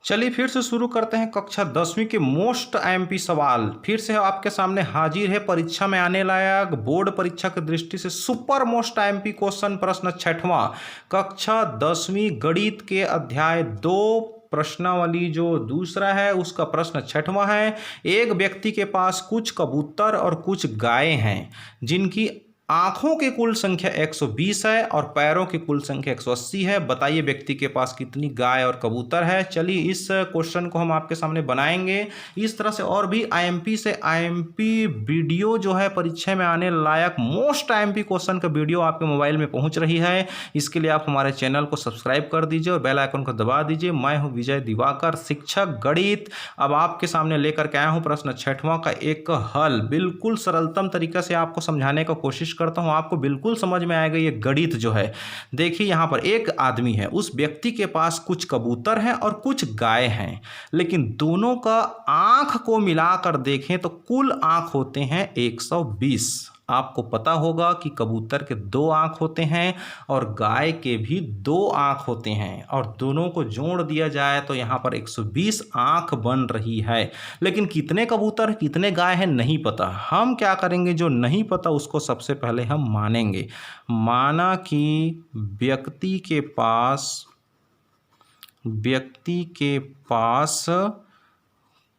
चलिए फिर से शुरू करते हैं कक्षा 10वीं के मोस्ट आईएमपी सवाल। फिर से आपके सामने हाजिर है परीक्षा में आने लायक बोर्ड परीक्षा की दृष्टि से सुपर मोस्ट आईएमपी क्वेश्चन प्रश्न 6वां कक्षा 10वीं गणित के अध्याय 2 प्रश्नावली जो दूसरा है उसका प्रश्न 6वां है। एक व्यक्ति के पास कुछ कबूतर और कुछ गायें हैं जिनकी आंखों की कुल संख्या 120 है और पैरों की कुल संख्या 180 है। बताइए व्यक्ति के पास कितनी गाय और कबूतर है। चलिए इस क्वेश्चन को हम आपके सामने बनाएंगे। इस तरह से और भी आईएमपी से आईएमपी वीडियो जो है परीक्षा में आने लायक मोस्ट आईएमपी क्वेश्चन का वीडियो आपके मोबाइल में पहुंच रही है। इसके लिए आप हमारे चैनल को सब्सक्राइब कर दीजिए और बेल आइकन को दबा दीजिए। मैं हूँ विजय दिवाकर, शिक्षक गणित। अब आपके सामने लेकर के आया हूँ प्रश्न 6वां का एक हल। बिल्कुल सरलतम तरीके से आपको समझाने का कोशिश करता हूं, आपको बिल्कुल समझ में आएगा ये गणित जो है। देखिए यहां पर एक आदमी है, उस व्यक्ति के पास कुछ कबूतर हैं और कुछ गाय हैं, लेकिन दोनों का आंख को मिलाकर देखें तो कुल आंख होते हैं 120। आपको पता होगा कि कबूतर के 2 आंख होते हैं और गाय के भी 2 आंख होते हैं और दोनों को जोड़ दिया जाए तो यहाँ पर 120 आंख बन रही है। लेकिन कितने कबूतर कितने गाय हैं नहीं पता। हम क्या करेंगे, जो नहीं पता उसको सबसे पहले हम मानेंगे। माना कि व्यक्ति के पास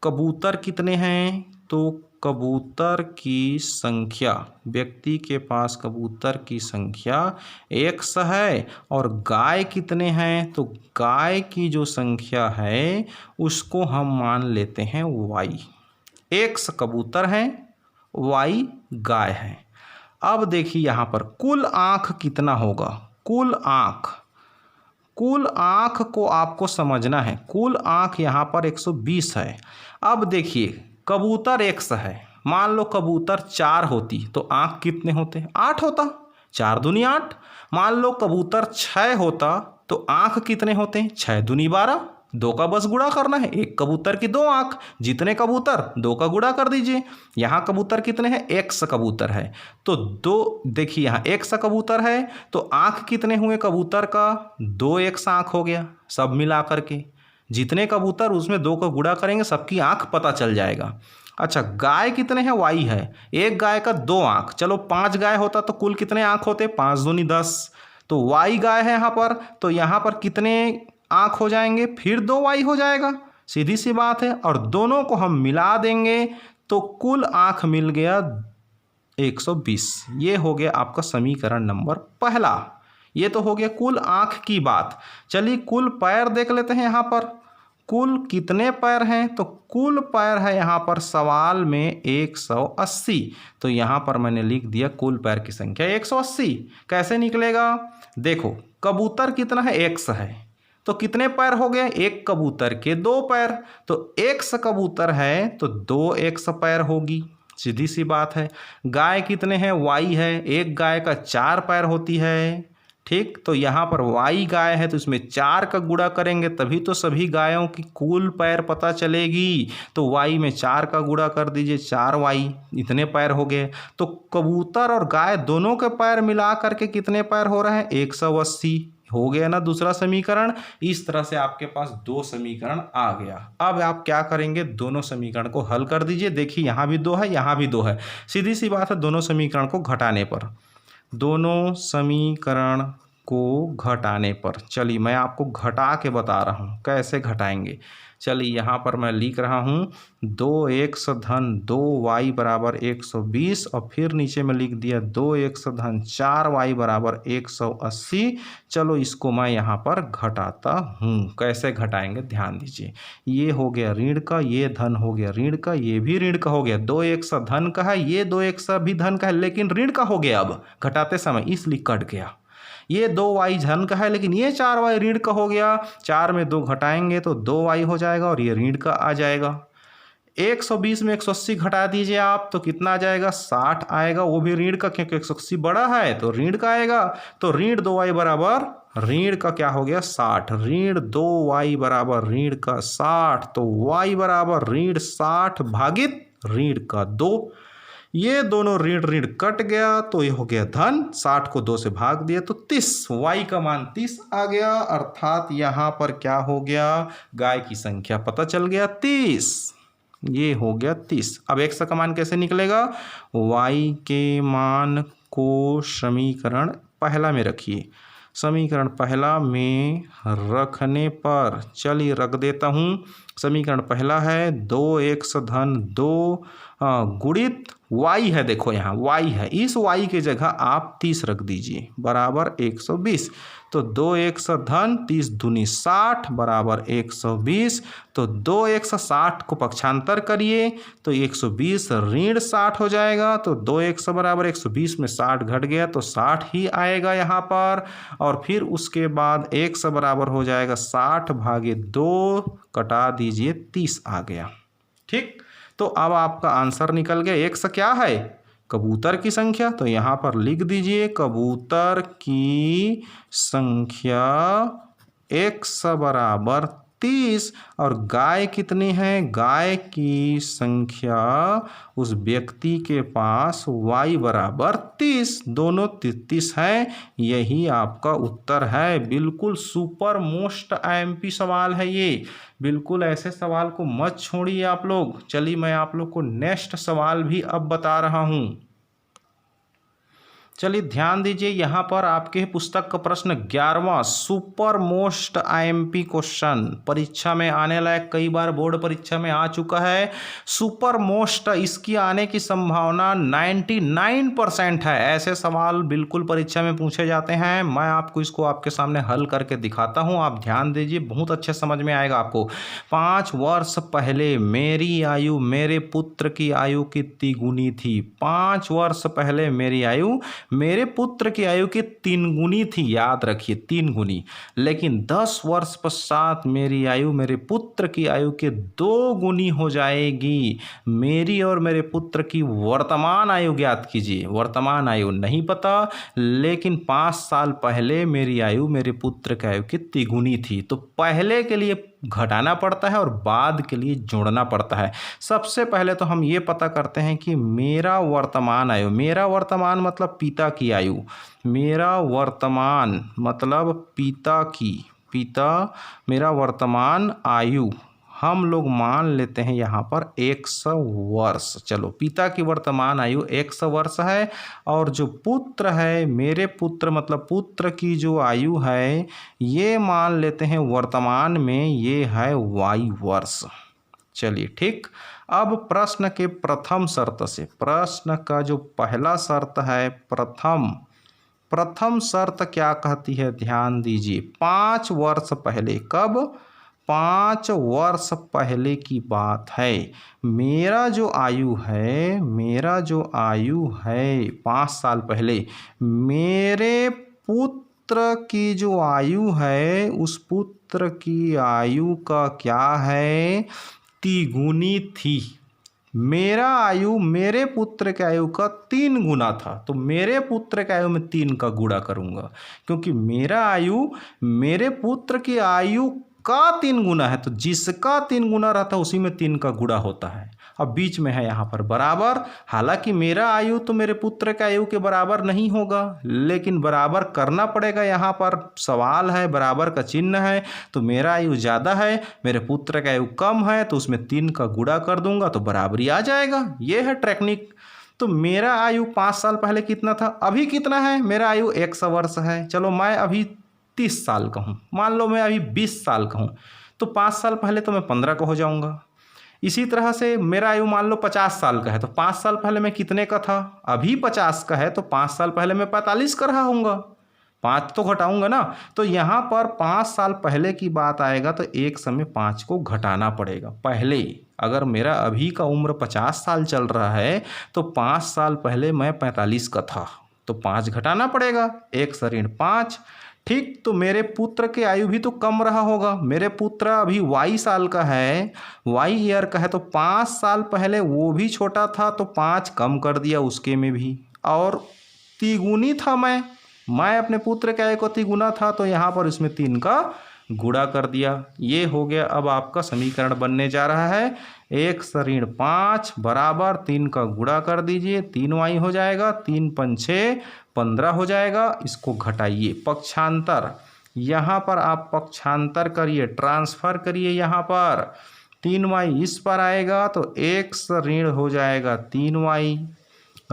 कबूतर कितने हैं, तो कबूतर की संख्या, व्यक्ति के पास कबूतर की संख्या 100 है और गाय कितने हैं, तो गाय की जो संख्या है उसको हम मान लेते हैं y। 100 कबूतर हैं, y गाय है। अब देखिए यहाँ पर कुल आंख कितना होगा। कुल आंख को आपको समझना है। कुल आंख यहाँ पर 120 है। अब देखिए कबूतर 100 है, मान लो कबूतर 4 होती तो आंख कितने होते, 8 होता, 4 दूनी 8। मान लो कबूतर 6 होता तो आंख कितने होते हैं, 6 दूनी 12। 2 का बस गुणा करना है, एक कबूतर की 2 आंख, जितने कबूतर 2 का गुणा कर दीजिए। यहाँ कबूतर कितने हैं, 100 कबूतर है तो 2, देखिए यहाँ 100 कबूतर है तो आंख कितने हुए कबूतर का, 2 100 आंख हो गया। सब मिला करके जितने कबूतर उसमें 2 का गुणा करेंगे सबकी आंख पता चल जाएगा। अच्छा गाय कितने हैं, y है, एक गाय का 2 आंख। चलो 5 गाय होता तो कुल कितने आंख होते, 5 दूनी 10। तो y गाय है यहाँ पर, तो यहाँ पर कितने आंख हो जाएंगे, फिर 2y हो जाएगा। सीधी सी बात है। और दोनों को हम मिला देंगे तो कुल आंख मिल गया 120। ये हो गया आपका समीकरण नंबर पहला। ये तो हो गया कुल आंख की बात। चलिए कुल पैर देख लेते हैं। यहाँ पर कुल कितने पैर हैं, तो कुल पैर है यहाँ पर सवाल में 180। तो यहाँ पर मैंने लिख दिया कुल पैर की संख्या 180। कैसे निकलेगा, देखो कबूतर कितना है, 100 है तो कितने पैर हो गए, एक कबूतर के 2 पैर। तो 100 कबूतर है तो 2 100 पैर होगी, सीधी सी बात है। गाय कितने हैं, y है, एक गाय का 4 पैर होती है, ठीक। तो यहाँ पर y गाय है तो इसमें 4 का गुणा करेंगे तभी तो सभी गायों की कुल पैर पता चलेगी। तो y में 4 का गुणा कर दीजिए, 4y, इतने पैर हो गए। तो कबूतर और गाय दोनों के पैर मिला करके कितने पैर हो रहे हैं, 180 हो गया ना दूसरा समीकरण। इस तरह से आपके पास 2 समीकरण आ गया। अब आप क्या करेंगे, दोनों समीकरण को हल कर दीजिए। देखिए यहाँ भी 2 है, यहाँ भी 2 है, सीधी सी बात है। दोनों समीकरण को घटाने पर, दोनों समीकरण को घटाने पर, चलिए मैं आपको घटा के बता रहा हूँ कैसे घटाएंगे। चलिए यहाँ पर मैं लिख रहा हूँ 2 100 धन 2y बराबर 120 और फिर नीचे में लिख दिया 2 100 धन 4y बराबर 180। चलो इसको मैं यहाँ पर घटाता हूँ। कैसे घटाएंगे ध्यान दीजिए। ये हो गया ऋण का, ये धन हो गया ऋण का, ये भी ऋण का हो गया। 2 100 धन का है, ये 2 100 भी धन का है लेकिन ऋण का हो गया अब घटाते समय, इसलिए कट गया। ये 2y धन का है लेकिन ये 4y ऋण का हो गया। 4 में 2 घटाएंगे तो 2y हो जाएगा और ये ऋण का आ जाएगा। 120 में 180 घटा दीजिए आप तो कितना आ जाएगा, 60 आएगा, वो भी ऋण का, क्योंकि 180 बड़ा है तो ऋण का आएगा। तो ऋण 2y बराबर ऋण का क्या हो गया, 60। ऋण 2y बराबर ऋण का 60, तो y बराबर ऋण 60 भागित ऋण का 2। ये दोनों ऋण ऋण कट गया तो ये हो गया धन, 60 को 2 से भाग दिया तो 30, y का मान 30 आ गया। अर्थात यहाँ पर क्या हो गया, गाय की संख्या पता चल गया 30, ये हो गया 30। अब x का मान कैसे निकलेगा, y के मान को समीकरण पहला में रखिए। समीकरण पहला में रखने पर, चलिए रख देता हूँ। समीकरण पहला है 2x धन 2 गुणित y है, देखो यहाँ y है, इस y के जगह आप 30 रख दीजिए बराबर 120। तो 2x धन 30 दूनी 60 बराबर 120। तो 2x 60 को पक्षांतर करिए तो 120 ऋण 60 हो जाएगा। तो 2x बराबर 120 में 60 घट गया तो 60 ही आएगा यहाँ पर। और फिर उसके बाद x बराबर हो जाएगा 60 भागे 2, कटा दीजिए 30 आ गया। ठीक, तो अब आपका आंसर निकल गया। x क्या है, कबूतर की संख्या, तो यहाँ पर लिख दीजिए कबूतर की संख्या x बराबर 30। और गाय कितनी है, गाय की संख्या उस व्यक्ति के पास y बराबर 30, दोनों 33 है। यही आपका उत्तर है। बिल्कुल सुपर मोस्ट IMP सवाल है ये, बिल्कुल ऐसे सवाल को मत छोड़िए आप लोग। चलिए मैं आप लोग को नेक्स्ट सवाल भी अब बता रहा हूँ। चलिए ध्यान दीजिए, यहाँ पर आपके पुस्तक का प्रश्न 11वां सुपर मोस्ट IMP क्वेश्चन, परीक्षा में आने लायक, कई बार बोर्ड परीक्षा में आ चुका है। सुपर मोस्ट, इसकी आने की संभावना 99% है। ऐसे सवाल बिल्कुल परीक्षा में पूछे जाते हैं। मैं आपको इसको आपके सामने हल करके दिखाता हूँ, आप ध्यान दीजिए, बहुत अच्छे समझ में आएगा आपको। 5 वर्ष पहले मेरी आयु मेरे पुत्र की आयु कितनी गुनी थी। 5 वर्ष पहले मेरी आयु मेरे पुत्र की आयु की 3 गुनी थी, याद रखिए 3 गुनी। लेकिन 10 वर्ष पश्चात मेरी आयु मेरे पुत्र की आयु के 2 गुनी हो जाएगी। मेरी और मेरे पुत्र की वर्तमान आयु ज्ञात कीजिए। वर्तमान आयु नहीं पता, लेकिन 5 साल पहले मेरी आयु मेरे पुत्र की आयु कितनी गुनी थी। तो पहले के लिए घटाना पड़ता है और बाद के लिए जोड़ना पड़ता है। सबसे पहले तो हम ये पता करते हैं कि मेरा वर्तमान आयु, मेरा वर्तमान मतलब पिता की आयु, मेरा वर्तमान मतलब पिता मेरा वर्तमान आयु हम लोग मान लेते हैं यहाँ पर 100 वर्ष। चलो, पिता की वर्तमान आयु 100 वर्ष है और जो पुत्र है, मेरे पुत्र मतलब पुत्र की जो आयु है, ये मान लेते हैं वर्तमान में ये है y वर्ष। चलिए ठीक, अब प्रश्न के प्रथम शर्त से, प्रश्न का जो पहला शर्त है, प्रथम शर्त क्या कहती है, ध्यान दीजिए। 5 वर्ष पहले, कब, 5 वर्ष पहले की बात है। मेरा जो आयु है 5 साल पहले, मेरे पुत्र की जो आयु है, उस पुत्र की आयु का क्या है, तिगुनी थी। मेरा आयु मेरे पुत्र के आयु का 3 गुना था, तो मेरे पुत्र के आयु में 3 का गुणा करूंगा, क्योंकि मेरा आयु मेरे पुत्र की आयु का 3 गुना है। तो जिसका 3 गुना रहता है उसी में 3 का गुणा होता है। अब बीच में है यहाँ पर बराबर। हालांकि मेरा आयु तो मेरे पुत्र के आयु के बराबर नहीं होगा, लेकिन बराबर करना पड़ेगा। यहाँ पर सवाल है, बराबर का चिन्ह है, तो मेरा आयु ज़्यादा है, मेरे पुत्र का आयु कम है, तो उसमें 3 का गुणा कर दूंगा तो बराबरी आ जाएगा। ये है टेक्निक। तो मेरा आयु 5 साल पहले कितना था, अभी कितना है, मेरा आयु 100 वर्ष है। चलो मैं अभी 30 साल का हूँ, मान लो मैं अभी 20 साल का हूँ, तो 5 साल पहले तो मैं 15 का हो जाऊँगा। इसी तरह से मेरा आयु मान लो 50 साल का है, तो 5 साल पहले मैं कितने का था, अभी 50 का है, तो 5 साल पहले मैं 45 का रहा हूँगा, 5 तो घटाऊंगा ना। तो यहाँ पर 5 साल पहले की बात आएगा तो एक समय 5 को घटाना पड़ेगा। पहले अगर मेरा अभी का उम्र 50 साल चल रहा है तो 5 साल पहले मैं 45 का था, तो 5 घटाना पड़ेगा, 1 से ऋण 5। ठीक, तो मेरे पुत्र की आयु भी तो कम रहा होगा। मेरे पुत्र अभी y साल का है, y ईयर का है, तो 5 साल पहले वो भी छोटा था, तो 5 कम कर दिया उसके में भी। और तिगुनी था मैं अपने पुत्र के आयु को तिगुना था, तो यहाँ पर इसमें 3 का गुणा कर दिया, ये हो गया। अब आपका समीकरण बनने जा रहा है x ऋण 5 बराबर 3 का गुणा कर दीजिए, 3y हो जाएगा, 3 पंछे 15 हो जाएगा। इसको घटाइए, पक्षांतर यहाँ पर आप पक्षांतर करिए, ट्रांसफर करिए, यहाँ पर 3y इस पर आएगा तो x ऋण हो जाएगा 3y,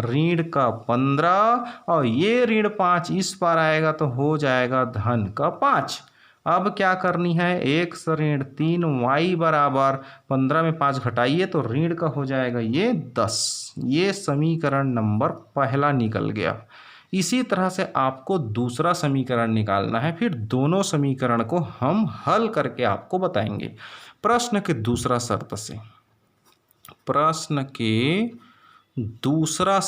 ऋण का 15 और ये ऋण 5 इस पर आएगा तो हो जाएगा धन का 5। अब क्या करनी है, x ऋण 3y बराबर 15 में 5 घटाइए तो ऋण का हो जाएगा ये 10। ये समीकरण नंबर पहला निकल गया। इसी तरह से आपको दूसरा समीकरण निकालना है, फिर दोनों समीकरण को हम हल करके आपको बताएंगे। प्रश्न के दूसरा शर्त से, प्रश्न के दूसरा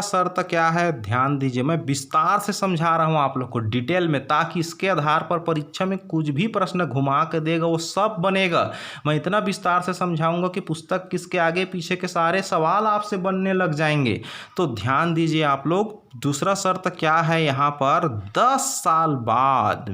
शर्त क्या है, ध्यान दीजिए। मैं विस्तार से समझा रहा हूँ आप लोग को डिटेल में, ताकि इसके आधार पर परीक्षा में कुछ भी प्रश्न घुमा के देगा वो सब बनेगा। मैं इतना विस्तार से समझाऊंगा कि पुस्तक किसके आगे पीछे के सारे सवाल आपसे बनने लग जाएंगे। तो ध्यान दीजिए आप लोग, दूसरा शर्त क्या है यहाँ पर, 10 साल बाद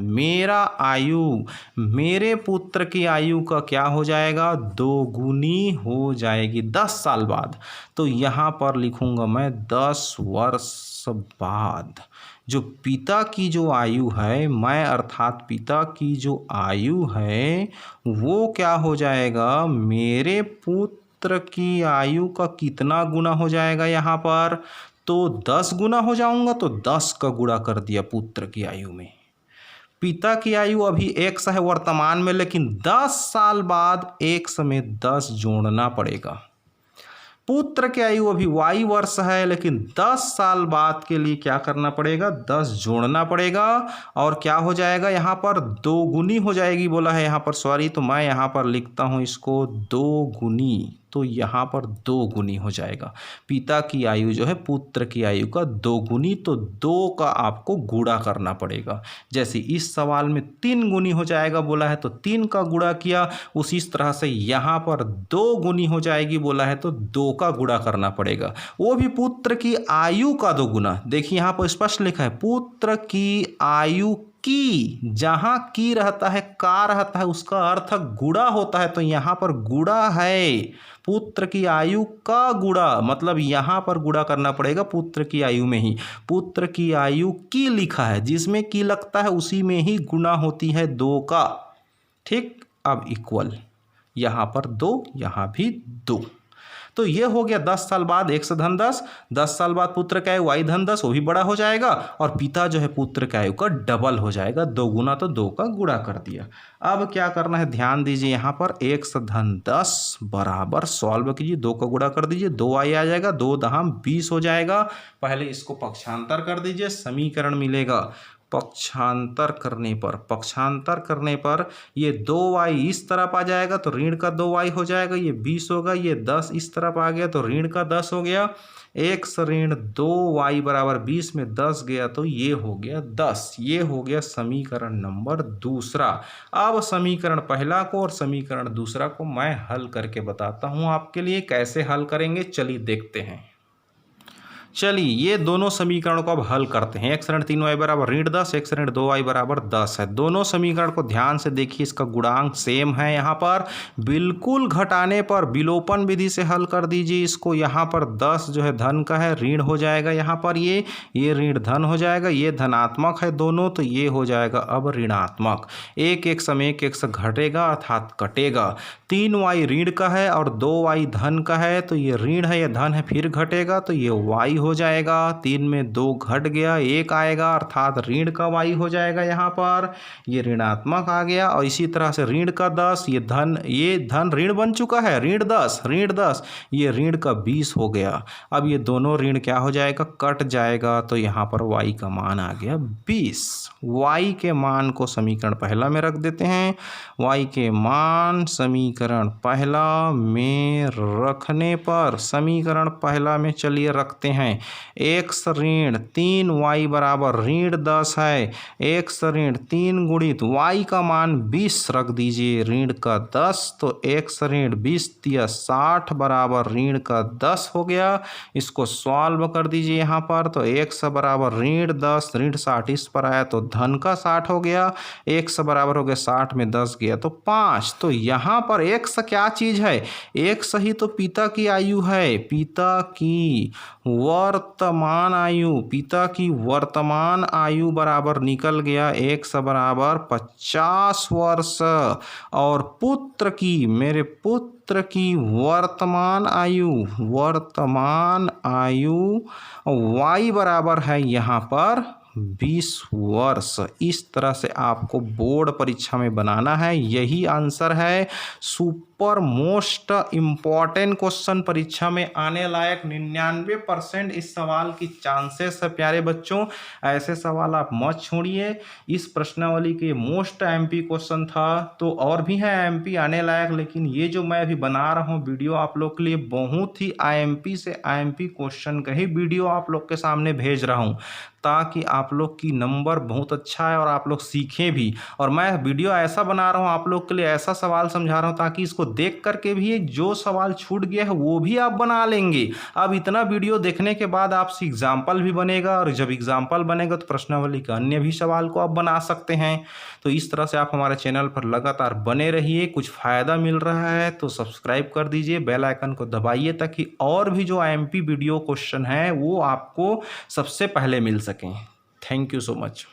मेरे पुत्र की आयु का क्या हो जाएगा, 2 गुनी हो जाएगी 10 साल बाद। तो यहाँ पर लिखूंगा मैं 10 वर्ष बाद। जो पिता की जो आयु है, मैं अर्थात पिता की जो आयु है वो क्या हो जाएगा, मेरे पुत्र की आयु का कितना गुना हो जाएगा यहाँ पर, तो 10 गुना हो जाऊंगा तो 10 का गुणा कर दिया पुत्र की आयु में। पिता की आयु अभी 1 है वर्तमान में, लेकिन 10 साल बाद 1 में 10 जोड़ना पड़ेगा। पुत्र की आयु अभी y वर्ष है, लेकिन 10 साल बाद के लिए क्या करना पड़ेगा, 10 जोड़ना पड़ेगा। और क्या हो जाएगा यहाँ पर, 2 गुनी हो जाएगी बोला है यहाँ पर, सॉरी, तो मैं यहाँ पर लिखता हूँ इसको 2 गुनी। तो यहाँ पर 2 गुनी हो जाएगा। पिता की आयु जो है पुत्र की आयु का 2 गुनी, तो 2 का आपको गुणा करना पड़ेगा। जैसे इस सवाल में 3 गुनी हो जाएगा बोला है तो 3 का गुणा किया, उसी तरह से यहाँ पर 2 गुनी हो जाएगी बोला है तो 2 का गुणा करना पड़ेगा, वो भी पुत्र की आयु का 2 गुना। देखिए यहाँ पर स्पष्ट लिखा है पुत्र की आयु की, जहाँ की रहता है का रहता है उसका अर्थ गुणा होता है, तो यहाँ पर गुणा है पुत्र की आयु का गुणा, मतलब यहाँ पर गुणा करना पड़ेगा पुत्र की आयु में ही। पुत्र की आयु की लिखा है, जिसमें की लगता है उसी में ही गुणा होती है 2 का, ठीक। अब इक्वल, यहाँ पर 2, यहाँ भी 2। तो ये हो गया 10 साल बाद x धन 10, 10 साल बाद पुत्र का आयु y धन 10, वो भी बड़ा हो जाएगा, और पिता जो है पुत्र का आयु का डबल हो जाएगा, 2 गुना, तो 2 का गुणा कर दिया। अब क्या करना है, ध्यान दीजिए यहाँ पर x धन 10 बराबर, सॉल्व कीजिए, 2 का गुणा कर दीजिए, 2y आ जाएगा, 2 दहम 20 हो जाएगा। पहले इसको पक्षांतर कर दीजिए, समीकरण मिलेगा। पक्षांतर करने पर ये 2y इस तरफ आ जाएगा तो ऋण का 2y हो जाएगा, ये 20 होगा, ये 10 इस तरफ आ गया तो ऋण का 10 हो गया। x ऋण 2y बराबर 20 में 10 गया तो ये हो गया 10। ये हो गया समीकरण नंबर दूसरा। अब समीकरण पहला को और समीकरण दूसरा को मैं हल करके बताता हूँ आपके लिए, कैसे हल करेंगे चलिए देखते हैं। चलिए ये दोनों समीकरण को अब हल करते हैं। x ऋण 3y बराबर ऋण 10, x ऋण 2y बराबर 10 है। दोनों समीकरण को ध्यान से देखिए, इसका गुणांक सेम है। यहाँ पर बिल्कुल घटाने पर विलोपन विधि से हल कर दीजिए इसको। यहाँ पर 10 जो है धन का है, ऋण हो जाएगा, यहाँ पर ये ऋण धन हो जाएगा, ये धनात्मक है दोनों, तो ये हो जाएगा अब ऋणात्मक। एक एक समय एक एक से घटेगा अर्थात कटेगा। 3y ऋण का है और 2y धन का है, तो ये ऋण है, ये धन है, फिर घटेगा तो ये y हो जाएगा। 3 में 2 घट गया, 1 आएगा अर्थात ऋण का y हो जाएगा। यहाँ पर ये ऋणात्मक आ गया। और इसी तरह से ऋण का 10, ये धन ऋण बन चुका है, ऋण 10, ये ऋण का 20 हो गया। अब ये दोनों ऋण क्या हो जाएगा, कट जाएगा, तो यहाँ पर y का मान आ गया 20। y के मान को समीकरण पहला में रख देते हैं। y के मान समीकरण पहला में रखने पर, समीकरण पहला में चलिए रखते हैं। हैं। x ऋण 3y बराबर ऋण 10 है। x ऋण 3 गुणित y का मान 20 रख दीजिए ऋण का 10, तो x ऋण 20 तिया 60 बराबर ऋण का 10 हो गया। इसको सॉल्व कर दीजिए यहाँ पर, तो x बराबर ऋण 10 ऋण 60 इस पर आया तो धन का 60 हो गया। x बराबर हो गया 60 में 10 गया तो 5। तो यहाँ पर x क्या चीज़ है? x ही तो पिता की आयु है, पिता की वर्तमान आयु, पिता की वर्तमान आयु बराबर निकल गया x बराबर 50 वर्ष, और पुत्र की, मेरे पुत्र की वर्तमान आयु y बराबर है यहाँ पर 20 वर्ष। इस तरह से आपको बोर्ड परीक्षा में बनाना है। यही आंसर है। सुपर मोस्ट इम्पॉर्टेंट क्वेश्चन परीक्षा में आने लायक 99% इस सवाल की चांसेस है प्यारे बच्चों। ऐसे सवाल आप मत छोड़िए। इस प्रश्नावली के मोस्ट एमपी क्वेश्चन था, तो और भी है एमपी आने लायक, लेकिन ये जो मैं अभी बना रहा हूँ वीडियो आप लोग के लिए, बहुत ही आईएमपी से आईएमपी क्वेश्चन का ही वीडियो आप लोग के सामने भेज रहा हूँ, ताकि आप लोग की नंबर बहुत अच्छा है और आप लोग सीखें भी। और मैं वीडियो ऐसा बना रहा हूँ आप लोग के लिए, ऐसा सवाल समझा रहा हूँ ताकि इसको देख करके भी जो सवाल छूट गया है वो भी आप बना लेंगे। अब इतना वीडियो देखने के बाद आपसे एग्जाम्पल भी बनेगा, और जब एग्जाम्पल बनेगा तो प्रश्नावली के अन्य भी सवाल को आप बना सकते हैं। तो इस तरह से आप हमारे चैनल पर लगातार बने रहिए। कुछ फ़ायदा मिल रहा है तो सब्सक्राइब कर दीजिए, बेल आइकन को दबाइए, ताकि और भी जो आईएमपी वीडियो क्वेश्चन है वो आपको सबसे पहले मिल सकें। Thank you so much.